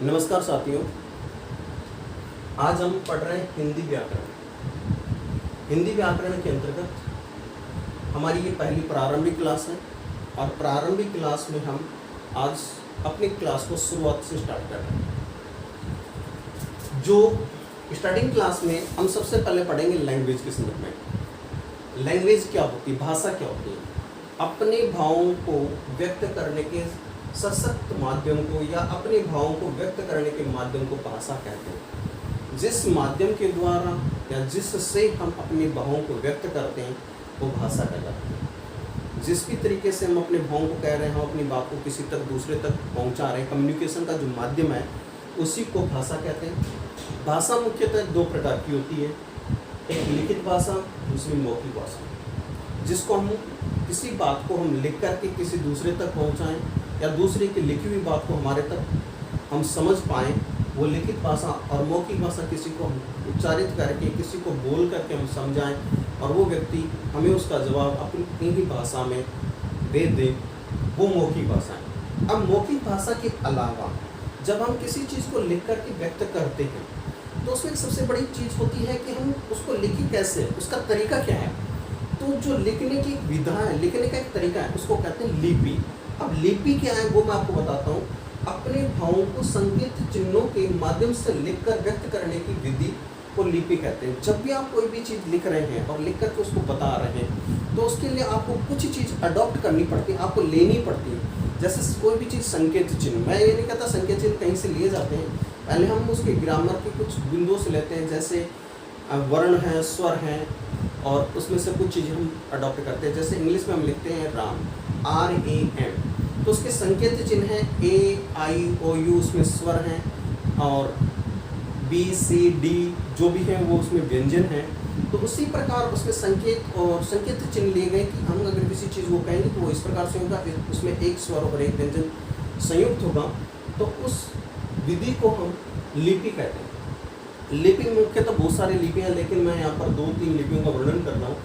नमस्कार साथियों, आज हम पढ़ रहे हैं हिंदी व्याकरण। हिंदी व्याकरण के अंतर्गत हमारी ये पहली प्रारंभिक क्लास है और प्रारंभिक क्लास में हम आज अपनी क्लास को शुरुआत से स्टार्ट कर रहे हैं। जो स्टार्टिंग क्लास में हम सबसे पहले पढ़ेंगे लैंग्वेज के संदर्भ में। लैंग्वेज क्या होती है, भाषा क्या होती है, अपने भावों को व्यक्त करने के सशक्त माध्यम को या अपने भावों को व्यक्त करने के माध्यम को भाषा कहते हैं। जिस माध्यम के द्वारा या जिससे हम अपने भावों को व्यक्त करते हैं वो भाषा कहलाती है। जिस भी तरीके से हम अपने भावों को कह रहे हैं, हम अपनी बात को किसी तक दूसरे तक पहुंचा रहे हैं, कम्युनिकेशन का जो माध्यम है उसी को भाषा कहते हैं। भाषा मुख्यतः दो प्रकार की होती है, एक लिखित भाषा, दूसरी मौखिक भाषा। जिसको हम किसी बात को हम लिख करके किसी दूसरे तक पहुंचाएं या दूसरे की लिखी हुई बात को हमारे तक हम समझ पाएँ, वो लिखित भाषा। और मौखिक भाषा किसी को हम उच्चारित करके किसी को बोल करके हम समझाएं और वो व्यक्ति हमें उसका जवाब अपनी ही भाषा में दे दे, वो मौखिक भाषा है। अब मौखिक भाषा के अलावा जब हम किसी चीज़ को लिख करके व्यक्त करते हैं तो उसमें एक सबसे बड़ी चीज़ होती है कि हम उसको लिखें कैसे, उसका तरीका क्या है। तो जो लिखने की विधा है, लिखने का एक तरीका है, उसको कहते हैं लिपि। अब लिपि क्या है वो मैं आपको बताता हूँ। अपने भावों को संकेत चिन्हों के माध्यम से लिखकर व्यक्त करने की विधि को लिपि कहते हैं। जब भी आप कोई भी चीज़ लिख रहे हैं और लिख करके उसको बता रहे हैं तो उसके लिए आपको कुछ चीज़ अडॉप्ट करनी पड़ती है, आपको लेनी पड़ती है। जैसे कोई भी चीज़ संकेत चिन्ह, मैं ये नहीं कहता संकेत चिन्ह कहीं से लिए जाते हैं, पहले हम उसके ग्रामर के कुछ बिंदुओं से लेते हैं। जैसे वर्ण हैं, स्वर हैं और उसमें से कुछ चीज़ें हम अडॉप्ट करते हैं। जैसे इंग्लिश में हम लिखते हैं राम, RAM, तो उसके संकेत चिन्ह हैं AIOU, उसमें स्वर हैं, और BCD जो भी हैं वो उसमें व्यंजन हैं। तो उसी प्रकार उसमें संकेत चिन्ह लिए गए कि हम अगर किसी चीज़ को कहेंगे तो वो इस प्रकार से होगा, उसमें एक स्वर और एक व्यंजन संयुक्त होगा, तो उस विधि को हम लिपि कहते हैं। लिपि मुख्यतः बहुत सारी लिपि हैं, लेकिन मैं यहाँ पर 2-3 लिपियों का वर्णन कर रहा हूँ।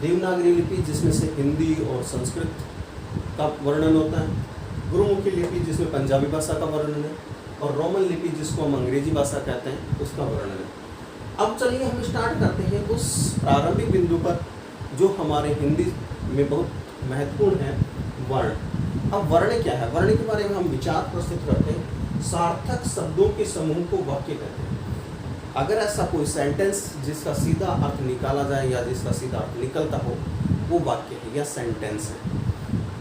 देवनागरी लिपि जिसमें से हिंदी और संस्कृत का वर्णन होता है, गुरुमुखी लिपि जिसमें पंजाबी भाषा का वर्णन है, और रोमन लिपि जिसको हम अंग्रेजी भाषा कहते हैं उसका वर्णन है। अब चलिए हम स्टार्ट करते हैं उस प्रारंभिक बिंदु पर जो हमारे हिंदी में बहुत महत्वपूर्ण है, वर्ण। अब वर्ण क्या है, वर्ण के बारे में हम विचार प्रस्तुत करते हैं। सार्थक शब्दों के समूह को वाक्य कहते हैं। अगर ऐसा कोई सेंटेंस जिसका सीधा अर्थ निकाला जाए या जिसका सीधा अर्थ निकलता हो वो वाक्य है या सेंटेंस है।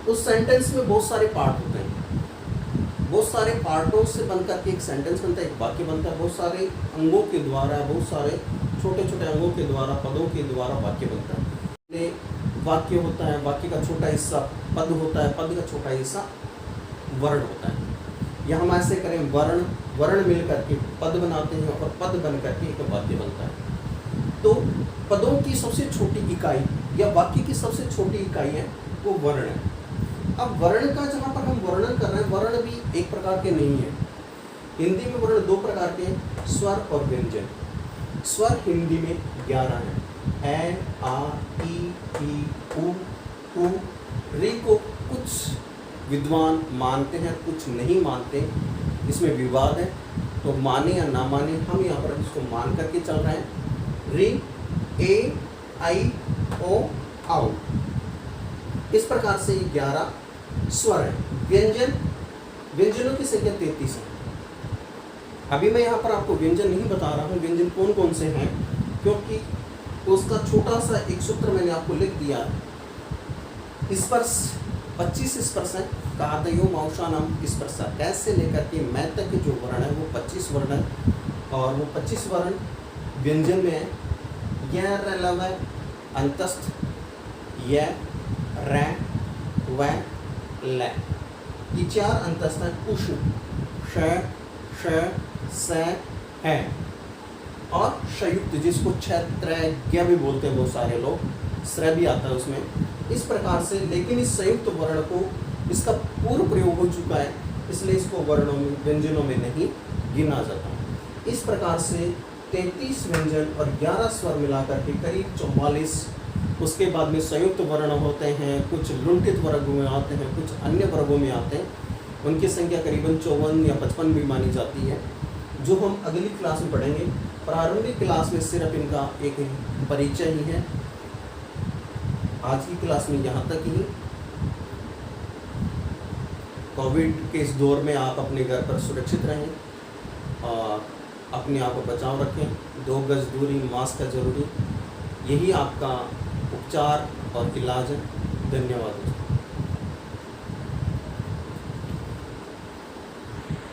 उस सेंटेंस में बहुत सारे पार्ट होते हैं, बहुत सारे पार्टों से बनकर के एक सेंटेंस बनता है, एक वाक्य बनता है। बहुत सारे अंगों के द्वारा, बहुत सारे छोटे छोटे अंगों के द्वारा, पदों के द्वारा वाक्य बनता है। वाक्य होता है, वाक्य का छोटा हिस्सा पद होता है, पद का छोटा हिस्सा वर्ण होता है। या हम ऐसे करें, वर्ण मिल करके पद बनाते हैं और पद बन करके एक वाक्य बनता है। तो पदों की सबसे छोटी इकाई या वाक्य की सबसे छोटी इकाई है वो वर्ण है। अब वर्ण का जहाँ पर हम वर्णन कर रहे हैं, वर्ण भी एक प्रकार के नहीं है। हिंदी में वर्ण 2 प्रकार के हैं, स्वर और व्यंजन। स्वर हिंदी में 11 हैं, ए, आ, ई, उ, री को कुछ विद्वान मानते हैं, कुछ नहीं मानते, इसमें विवाद है। तो माने या ना माने, हम यहाँ पर इसको मान करके चल रहे हैं। री, ए, आई, ओ, आउ, इस प्रकार से 11 स्वर हैं। व्यंजनों की संख्या 33 है। अभी मैं यहाँ पर आपको व्यंजन नहीं बता रहा हूँ व्यंजन कौन कौन से हैं, क्योंकि उसका छोटा सा एक सूत्र मैंने आपको लिख दिया। स्पर्श 25 स्पर्श हैं, कादयो माउशानम स्पर्श, कैसे लेकर के मैं तक के जो वर्ण है वो 25 वर्ण है, और वो 25 वर्ण व्यंजन में है। यह, रलव, अंतस्थ, य, रै, व, ल, ये 4 अंतस्थ हैं। उष्ण, श, स, है, और संयुक्त जिसको क्षत्रज्ञ भी बोलते हैं बहुत सारे लोग, श्र भी आता है उसमें। इस प्रकार से, लेकिन इस संयुक्त वर्ण को इसका पूर्व प्रयोग हो चुका है, इसलिए इसको वर्णों में, व्यंजनों में नहीं गिना जाता। इस प्रकार से 33 व्यंजन और 11 स्वर मिलाकर के करीब 44। उसके बाद में संयुक्त वर्ण होते हैं, कुछ लुंठित वर्गों में आते हैं, कुछ अन्य वर्गों में आते हैं। उनकी संख्या करीबन 54 या 55 भी मानी जाती है, जो हम अगली क्लास में पढ़ेंगे। प्रारंभिक क्लास में सिर्फ इनका एक परिचय ही है। आज की क्लास में यहाँ तक ही। कोविड के इस दौर में आप अपने घर पर सुरक्षित रहें और अपने आप को बचाव रखें। 2 गज दूरी, मास्क है ज़रूरी। यही आपका उपचार और इलाज है। धन्यवाद।